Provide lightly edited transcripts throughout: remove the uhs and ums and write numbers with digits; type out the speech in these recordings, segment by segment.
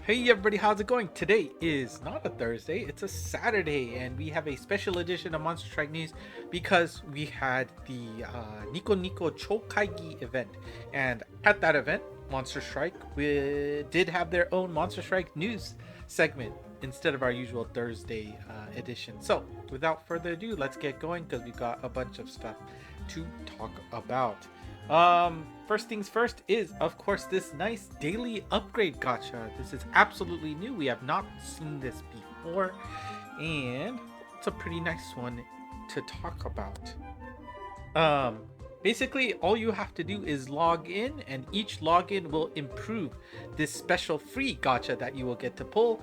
Hey everybody, how's it going? Today is not a Thursday, it's a Saturday, and we have a special edition of Monster Strike News because we had the Nico Nico Chokaigi event. And at that event, Monster Strike did have their own Monster Strike News segment instead of our usual Thursday edition. So, without further ado, let's get going because we got a bunch of stuff to talk about. First things first is, of course, this nice daily upgrade gacha. This is absolutely new. We have not seen this before, and it's a pretty nice one to talk about. Basically, all you have to do is log in, and each login will improve this special free gacha that you will get to pull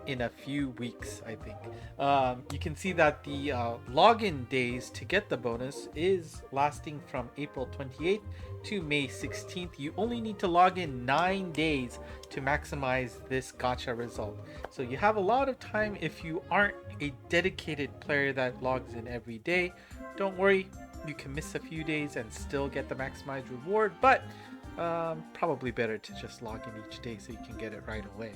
in a few weeks, I think. You can see that the login days to get the bonus is lasting from April 28th to May 16th. You only need to log in 9 days to maximize this gacha result. So you have a lot of time if you aren't a dedicated player that logs in every day. Don't worry, you can miss a few days and still get the maximized reward, but probably better to just log in each day so you can get it right away.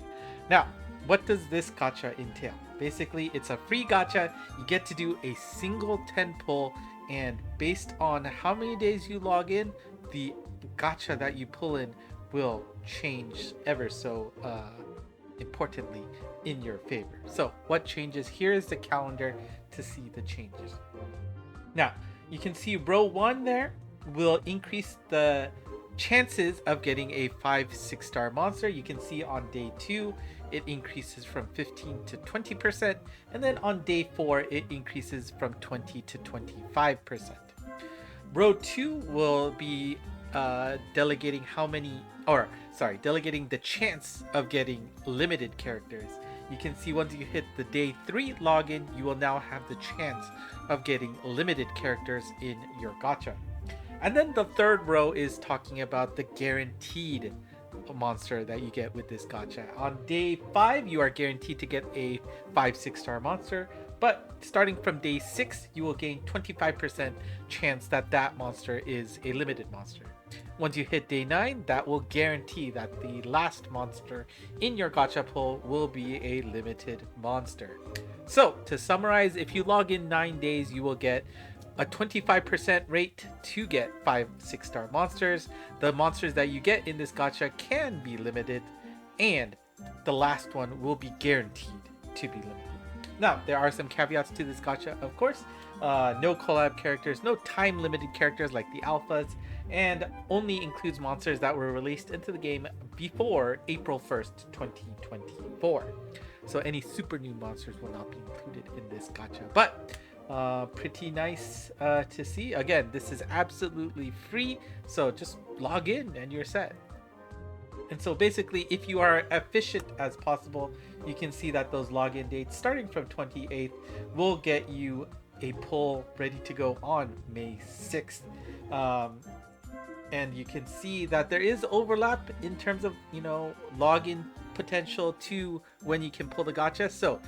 Now, what does this gacha entail? Basically, it's a free gacha. You get to do a single 10 pull, and based on how many days you log in, the gacha that you pull in will change ever so importantly in your favor. So what changes? Here is the calendar to see the changes. Now, you can see row 1 there will increase the chances of getting a 5-6 star monster. You can see on day 2 it increases from 15 to 20%, and then on day 4 it increases from 20 to 25%. Row 2 will be delegating delegating the chance of getting limited characters. You can see once you hit the day 3 login, you will now have the chance of getting limited characters in your gacha. And then the third row is talking about the guaranteed monster that you get with this gacha. On day 5, you are guaranteed to get a 5-6 star monster, but starting from day 6, you will gain 25% chance that that monster is a limited monster. Once you hit day 9, that will guarantee that the last monster in your gacha pull will be a limited monster. So, to summarize, if you log in 9 days, you will get a 25% rate to get 5-6 star monsters. The monsters that you get in this gacha can be limited, and the last one will be guaranteed to be limited. Now, there are some caveats to this gacha, of course. No collab characters, no time limited characters like the alphas, and only includes monsters that were released into the game before April 1st, 2024. So any super new monsters will not be included in this gacha, but pretty nice to see. Again, this is absolutely free, so just log in and you're set. And so basically, if you are efficient as possible, you can see that those login dates starting from 28th will get you a pull ready to go on May 6th. And you can see that there is overlap in terms of, login potential to when you can pull the gacha. So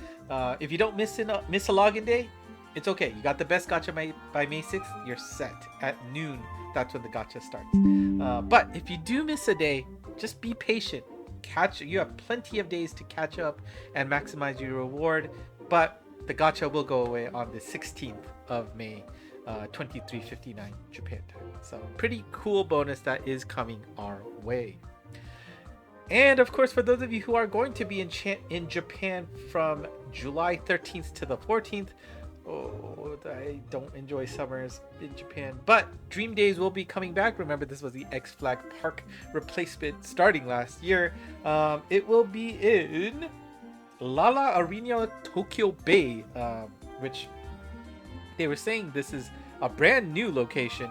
if you don't miss a login day, it's okay. You got the best gacha by May 6th, you're set. At noon, that's when the gacha starts. But if you do miss a day, just be patient. You have plenty of days to catch up and maximize your reward, but the gacha will go away on the 16th of May, 23:59 Japan time. So pretty cool bonus that is coming our way. And of course, for those of you who are going to be in Japan from July 13th to the 14th, I don't enjoy summers in Japan, but Dream Days will be coming back. Remember, this was the X Flag Park replacement starting last year. It will be in Lala Arena Tokyo Bay, which they were saying this is a brand new location,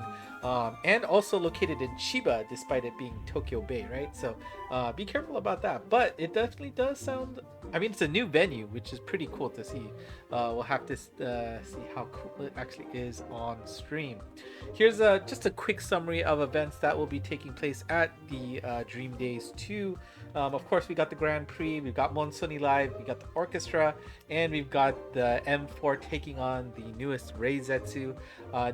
and also located in Chiba, despite it being Tokyo Bay, right? So be careful about that. But it definitely does sound, it's a new venue, which is pretty cool to see. We'll have to see how cool it actually is on stream. Here's just a quick summary of events that will be taking place at the Dream Days 2. Of course, we got the Grand Prix, we've got Monst Live, we got the orchestra, and we've got the M4 taking on the newest Reizetsu.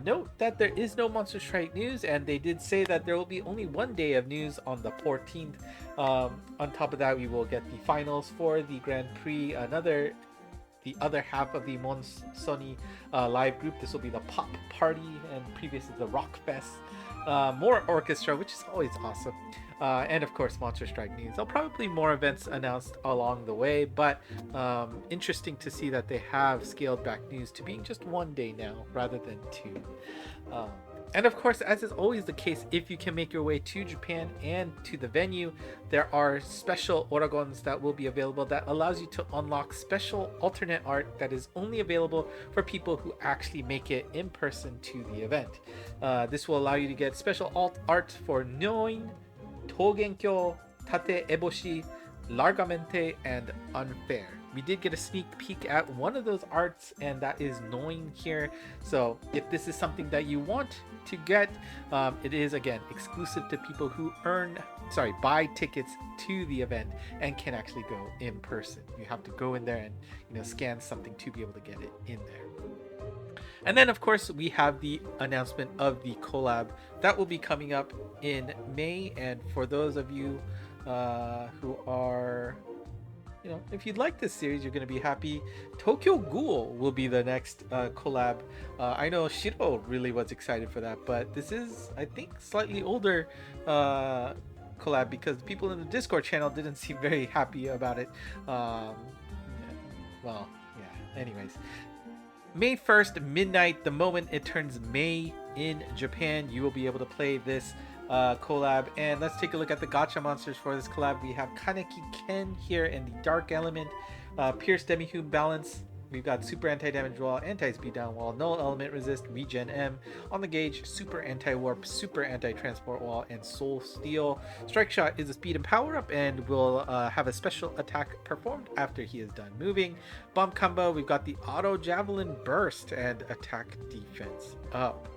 Note that there is no Monster Strike Strike news, and they did say that there will be only one day of news on the 14th. On top of that, we will get the finals for the Grand Prix, the other half of the Monst live group. This will be the pop party, and previously the rock fest. More orchestra, which is always awesome. And of course, Monster Strike news. There'll probably more events announced along the way, but interesting to see that they have scaled back news to being just one day now rather than two. And of course, as is always the case, if you can make your way to Japan and to the venue, there are special oragons that will be available that allows you to unlock special alternate art that is only available for people who actually make it in person to the event. This will allow you to get special art for Noin, Togenkyo, Tate Eboshi, Largamente, and Unfair. We did get a sneak peek at one of those arts, and that is Noin here. So if this is something that you want to get, it is again exclusive to people who buy tickets to the event and can actually go in person. You have to go in there and scan something to be able to get it in there. And then of course we have the announcement of the collab that will be coming up in May. And for those of you who are, if you'd like this series, you're going to be happy. TOKYO GHOUL will be the next collab. I know Shiro really was excited for that, but this is, I think, slightly older collab because people in the Discord channel didn't seem very happy about it. Anyways. May 1st, midnight, the moment it turns May in Japan, you will be able to play this collab. And let's take a look at the gacha monsters for this collab. We have Kaneki Ken here in the dark element, Pierce Demi-Hume balance. We've got super anti-damage wall, anti-speed down wall, null element resist, regen M. On the gauge, super anti-warp, super anti-transport wall, and soul steel. Strike shot is a speed and power up and will have a special attack performed after he is done moving. Bomb combo, we've got the auto javelin burst and attack defense up.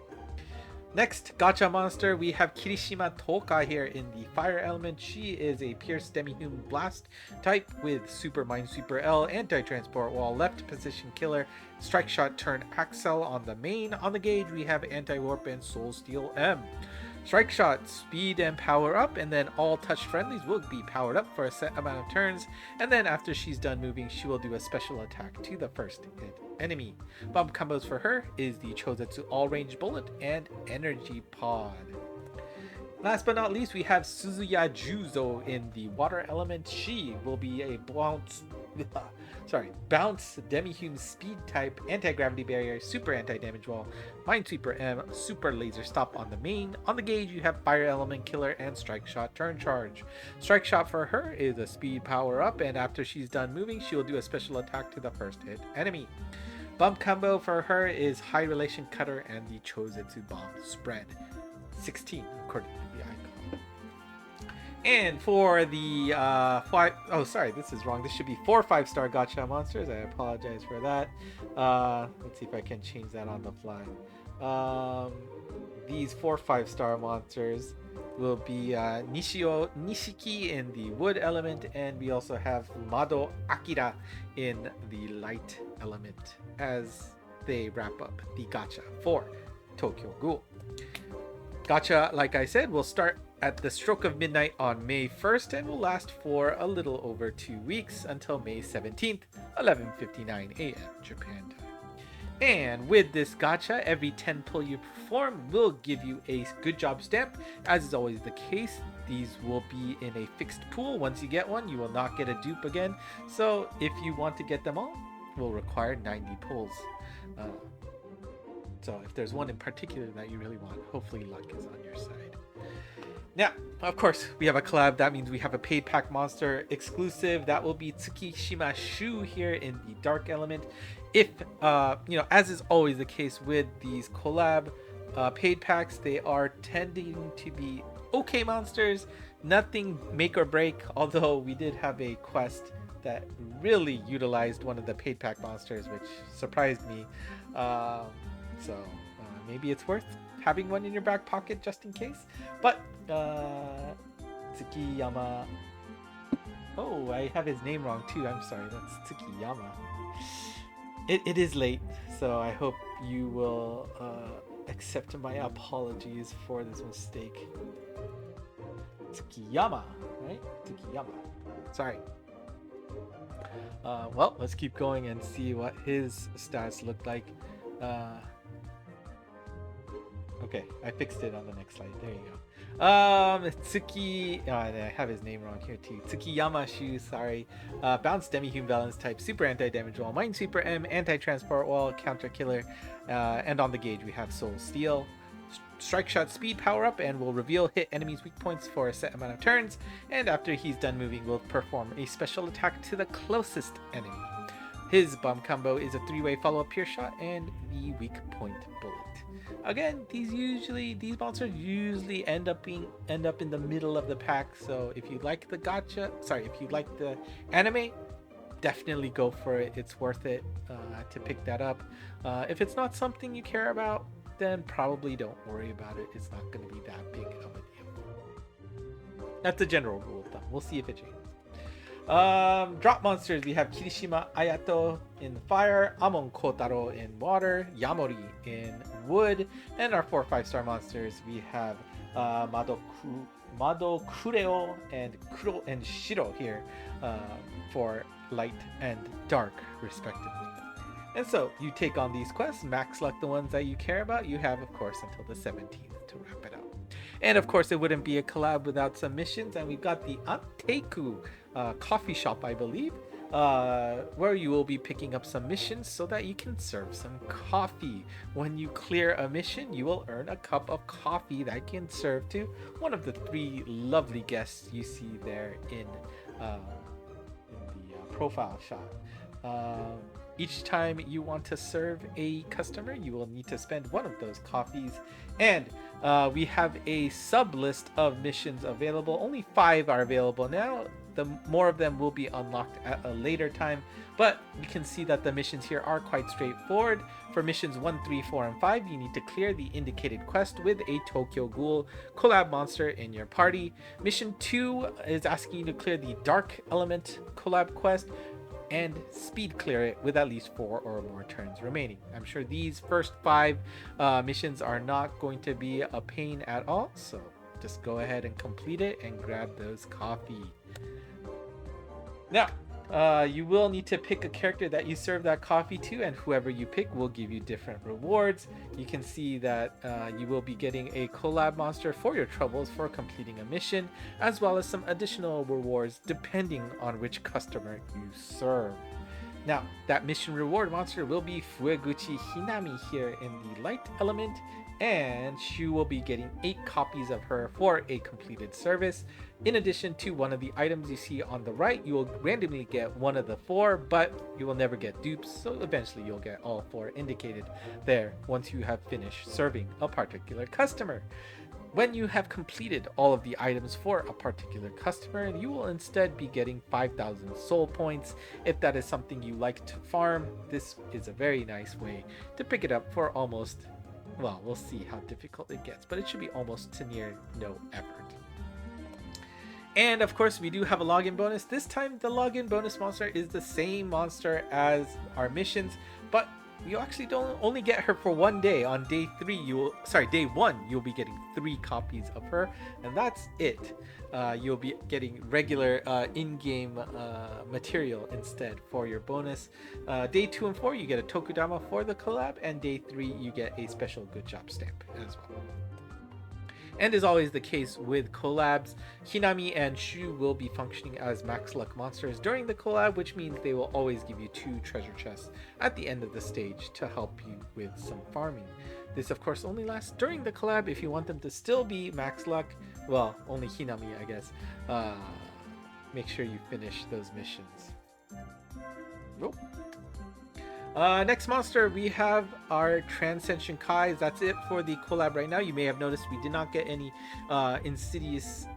Next gacha monster, we have Kirishima Toka here in the fire element. She is a Pierce Demi-Hume blast type with super mind super L, anti-transport wall, left position killer, strike shot turn axle on the main. On the gauge we have anti-warp and soul steel M. Strike shot, speed and power up, and then all touch friendlies will be powered up for a set amount of turns, and then after she's done moving, she will do a special attack to the first hit enemy. Bomb combos for her is the Chozetsu all range bullet and energy pod. Last but not least, we have Suzuya Juzo in the water element. She will be a bounce Demi-Hume speed type, anti-gravity barrier, super anti-damage wall, minesweeper M, super laser stop on the main. On the gauge you have fire element killer and strike shot turn charge. Strike shot for her is a speed power up, and after she's done moving she will do a special attack to the first hit enemy. Bump combo for her is high relation cutter and the Chozetsu bomb spread. 16 according to the icon. And for the this is wrong. This should be 4 5-star gacha monsters. I apologize for that. Let's see if I can change that on the fly. These 4 5-star monsters will be Nishiki in the wood element, and we also have Mado Akira in the light element as they wrap up the gacha for TOKYO GHOUL. Gacha, like I said, will start at the stroke of midnight on May 1st and will last for a little over 2 weeks until May 17th, 11:59 a.m. Japan time. And with this gacha, every 10 pull you perform will give you a good job stamp. As is always the case, these will be in a fixed pool. Once you get one, you will not get a dupe again. So if you want to get them all, will require 90 pulls. So if there's one in particular that you really want, hopefully luck is on your side. Now, of course, we have a collab. That means we have a paid pack monster exclusive. That will be Tsukishima Shu here in the dark element. If, as is always the case with these collab paid packs, they are tending to be okay monsters. Nothing make or break, although we did have a quest that really utilized one of the paid pack monsters, which surprised me. So maybe it's worth having one in your back pocket just in case. But Tsukiyama, oh, I have his name wrong too. I'm sorry, that's Tsukiyama. It is late, so I hope you will accept my apologies for this mistake. Tsukiyama, right? Tsukiyama. Sorry. Well, let's keep going and see what his stats look like. Okay, I fixed it on the next slide. There you go. I have his name wrong here too. Tsukiyama Shu, sorry. Bounce Demi-Human Balance type, super anti-damage wall, Minesweeper M, anti-transport wall, counter killer, and on the gauge we have Soul Steel. Strike shot speed power up and will reveal hit enemies weak points for a set amount of turns, and after he's done moving will perform a special attack to the closest enemy. His bomb combo is a 3-way follow-up pure shot and the weak point bullet. Again, these monsters usually end up in the middle of the pack, so if you like the if you like the anime, definitely go for it. It's worth it to pick that up. If it's not something you care about, then probably don't worry about it. It's not going to be that big of a deal. That's the general rule of thumb. We'll see if it changes. Drop monsters, we have Kirishima Ayato in fire, Amon Kotaro in water, Yamori in wood, and our 4 5-star monsters, we have Mado Kureo and Kuro and Shiro here for light and dark respectively. And so you take on these quests, max luck the ones that you care about. You have, of course, until the 17th to wrap it up. And of course, it wouldn't be a collab without some missions. And we've got the Anteku coffee shop, I believe, where you will be picking up some missions so that you can serve some coffee. When you clear a mission, you will earn a cup of coffee that can serve to one of the 3 lovely guests you see there in the profile shot. Each time you want to serve a customer, you will need to spend one of those coffees. And we have a sub list of missions available. Only 5 are available now. The more of them will be unlocked at a later time. But you can see that the missions here are quite straightforward. For missions 1, 3, 4, and 5, you need to clear the indicated quest with a TOKYO GHOUL collab monster in your party. Mission 2 is asking you to clear the Dark Element collab quest and speed clear it with at least 4 or more turns remaining. I'm sure these first 5 missions are not going to be a pain at all, so just go ahead and complete it and grab those coffee. Now, you will need to pick a character that you serve that coffee to, and whoever you pick will give you different rewards. You can see that you will be getting a collab monster for your troubles for completing a mission, as well as some additional rewards depending on which customer you serve. Now, that mission reward monster will be Fueguchi Hinami here in the light element, and she will be getting 8 copies of her for a completed service. In addition to one of the items you see on the right, you will randomly get one of the 4, but you will never get dupes, so eventually you'll get all 4 indicated there once you have finished serving a particular customer. When you have completed all of the items for a particular customer, you will instead be getting 5,000 soul points. If that is something you like to farm, this is a very nice way to pick it up for almost, well, we'll see how difficult it gets, but it should be almost to near no effort. And of course, we do have a login bonus. This time, the login bonus monster is the same monster as our missions, but you actually don't only get her for 1 day. On day 1, you'll be getting 3 copies of her, and that's it. You'll be getting regular in-game material instead for your bonus. Day 2 and 4, you get a Tokudama for the collab, and day 3, you get a special good job stamp as well. And as always the case with collabs, Hinami and Shu will be functioning as max luck monsters during the collab, which means they will always give you 2 treasure chests at the end of the stage to help you with some farming. This of course only lasts during the collab. If you want them to still be max luck, well, only Hinami, I guess, make sure you finish those missions. Nope. Next monster, we have our Transcension Kai. That's it for the collab right now. You may have noticed we did not get any insidious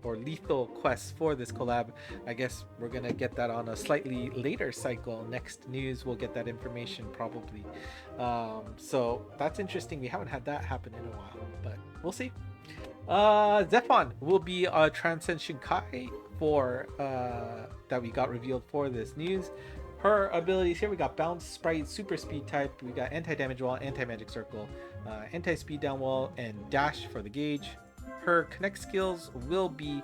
or lethal quests for this collab. I guess we're gonna get that on a slightly later cycle. Next news, we'll get that information probably. So that's interesting. We haven't had that happen in a while, but we'll see. Zephon will be a Transcension Kai for that we got revealed for this news. Her abilities here, we got Bounce, Sprite, Super Speed type, we got Anti-Damage Wall, Anti-Magic Circle, Anti-Speed Down Wall, and Dash for the gauge. Her connect skills will be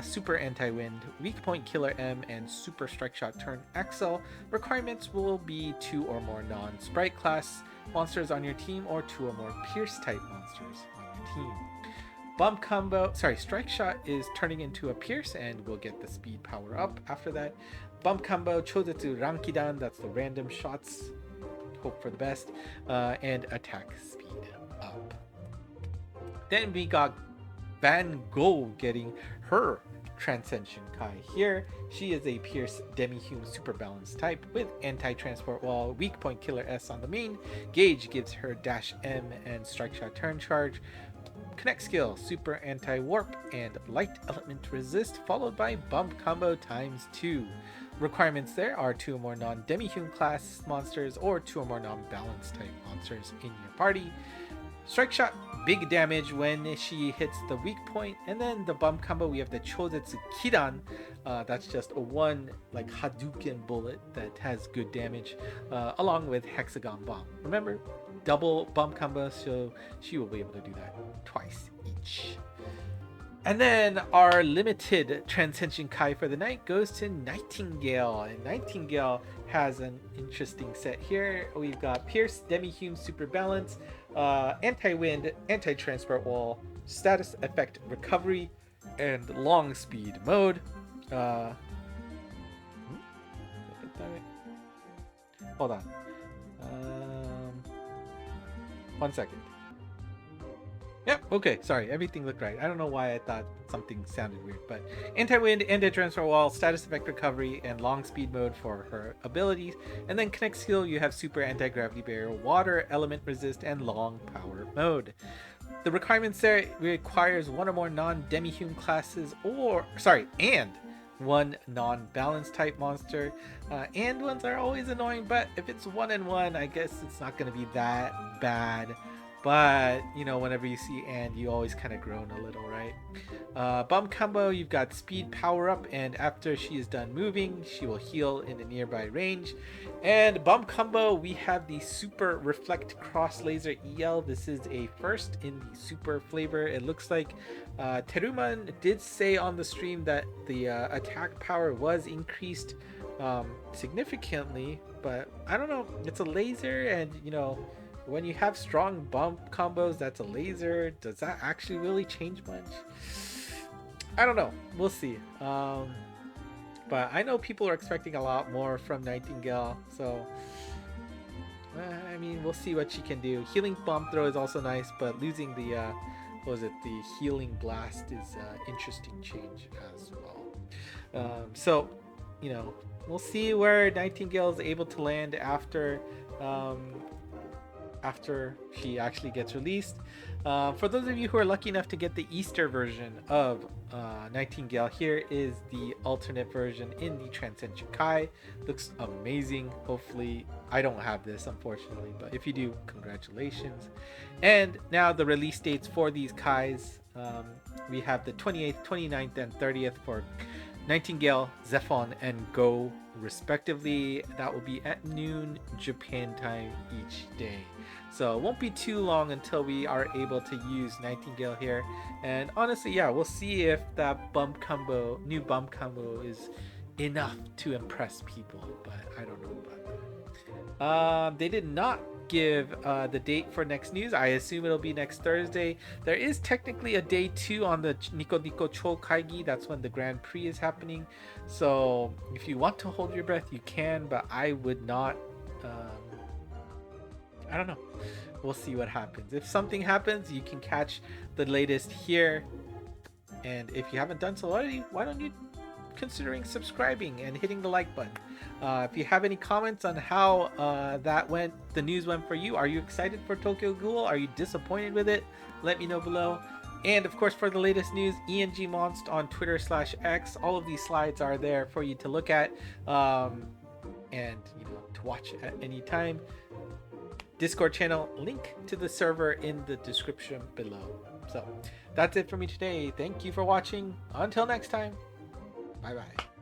Super Anti-Wind, Weak Point Killer M, and Super Strike Shot Turn XL. Requirements will be 2 or more non-Sprite class monsters on your team, or 2 or more Pierce type monsters on your team. Bump combo, Strike Shot is turning into a Pierce, and we'll get the speed power up after that. Bump combo, Chozetsu Rankidan, that's the random shots, hope for the best, and attack speed up. Then we got Van Gogh getting her Transcension Kai here. She is a Pierce Demi-Hume Super Balanced type with Anti-Transport Wall, Weak Point Killer S on the main. Gauge gives her Dash M and Strike Shot Turn Charge. Connect skill, Super Anti-Warp and Light Element Resist, followed by Bump Combo ×2. Requirements there are 2 or more non-Demi-Hume class monsters, or 2 or more non-Balanced type monsters in your party. Strike Shot, big damage when she hits the weak point. And then the bump combo, we have the Chozetsu Kidan. That's just a 1 like Hadouken bullet that has good damage, along with Hexagon Bomb. Remember, double bump combo, so she will be able to do that twice each. And then our limited Transcension Kai for the night goes to Nightingale. And Nightingale has an interesting set here. We've got Pierce, Demi-Hume Super Balance, Anti-Wind, Anti-Transport Wall, Status Effect Recovery, and Long Speed Mode. Hold on. 1 second. Yep, okay, sorry, everything looked right. I don't know why I thought something sounded weird, but Anti-Wind, Anti-Transfer Wall, Status Effect Recovery, and Long Speed Mode for her abilities. And then Connect skill, you have Super Anti-Gravity Barrier, Water Element Resist, and Long Power Mode. The requirements there requires 1 or more non-Demi-Hume classes, and 1 non-balance type monster. And ones are always annoying, but if it's 1 and 1, I guess it's not going to be that bad. But, you know, whenever you see and, you always kind of groan a little, right? Bump combo, you've got speed power up, and after she is done moving, she will heal in a nearby range. And bump combo, we have the Super Reflect Cross Laser EL. This is a first in the super flavor. It looks like Teruman did say on the stream that the attack power was increased significantly, but I don't know. It's a laser, and, you know, when you have strong bump combos, that's a laser. Does that actually really change much? I don't know. We'll see. But I know people are expecting a lot more from Nightingale, so I mean, we'll see what she can do. Healing bomb throw is also nice, but losing the the healing blast is interesting change as well. So, you know, we'll see where Nightingale is able to land after she actually gets released. For those of you who are lucky enough to get the Easter version of Nightingale, here is the alternate version in the Transcension Kai. Looks amazing. Hopefully, I don't have this, unfortunately, but if you do, congratulations. And now the release dates for these Kais. We have the 28th, 29th, and 30th for Nightingale, Zephon, and Go, respectively. That will be at noon Japan time each day. So it won't be too long until we are able to use Nightingale here. And honestly, yeah, we'll see if that new bump combo is enough to impress people, but I don't know about that. They did not give the date for next news. I assume it'll be next Thursday. There is technically a day 2 on the Nico Nico Cho Kaigi. That's when the Grand Prix is happening. So if you want to hold your breath, you can, but I would not. I don't know. We'll see what happens. If something happens, you can catch the latest here. And if you haven't done so already, why don't you considering subscribing and hitting the like button? If you have any comments on how the news went for you, are you excited for Tokyo Ghoul? Are you disappointed with it? Let me know below. And of course, for the latest news, ENG Monst on Twitter/X. All of these slides are there for you to look at, and you know, to watch at any time. Discord channel, link to the server in the description below. So that's it for me today. Thank you for watching. Until next time, bye bye.